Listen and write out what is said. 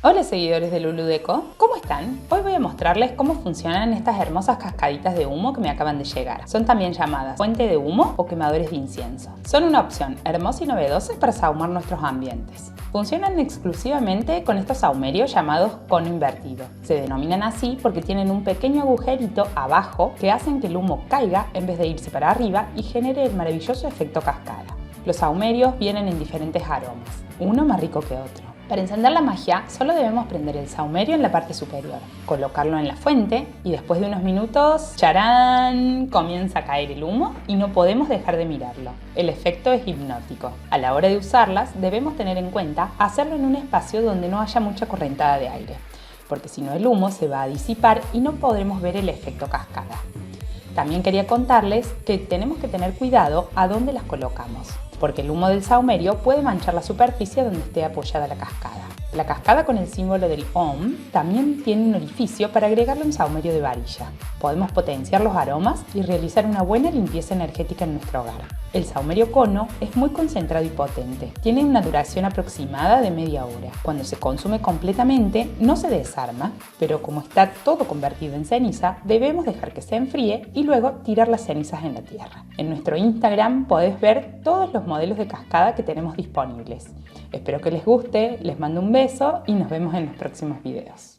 Hola seguidores de Luludeco, ¿cómo están? Hoy voy a mostrarles cómo funcionan estas hermosas cascaditas de humo que me acaban de llegar. Son también llamadas fuente de humo o quemadores de incienso. Son una opción hermosa y novedosa para sahumar nuestros ambientes. Funcionan exclusivamente con estos sahumerios llamados cono invertido. Se denominan así porque tienen un pequeño agujerito abajo que hacen que el humo caiga en vez de irse para arriba y genere el maravilloso efecto cascada. Los sahumerios vienen en diferentes aromas, uno más rico que otro. Para encender la magia, solo debemos prender el sahumerio en la parte superior, colocarlo en la fuente y después de unos minutos, ¡charán!, comienza a caer el humo y no podemos dejar de mirarlo. El efecto es hipnótico. A la hora de usarlas, debemos tener en cuenta hacerlo en un espacio donde no haya mucha correntada de aire, porque si no el humo se va a disipar y no podremos ver el efecto cascada. También quería contarles que tenemos que tener cuidado a dónde las colocamos, porque el humo del sahumerio puede manchar la superficie donde esté apoyada la cascada. La cascada con el símbolo del Om también tiene un orificio para agregarle un sahumerio de varilla. Podemos potenciar los aromas y realizar una buena limpieza energética en nuestro hogar. El sahumerio cono es muy concentrado y potente. Tiene una duración aproximada de media hora. Cuando se consume completamente no se desarma, pero como está todo convertido en ceniza, debemos dejar que se enfríe y luego tirar las cenizas en la tierra. En nuestro Instagram podés ver todos los modelos de cascada que tenemos disponibles. Espero que les guste, les mando un beso y nos vemos en los próximos videos.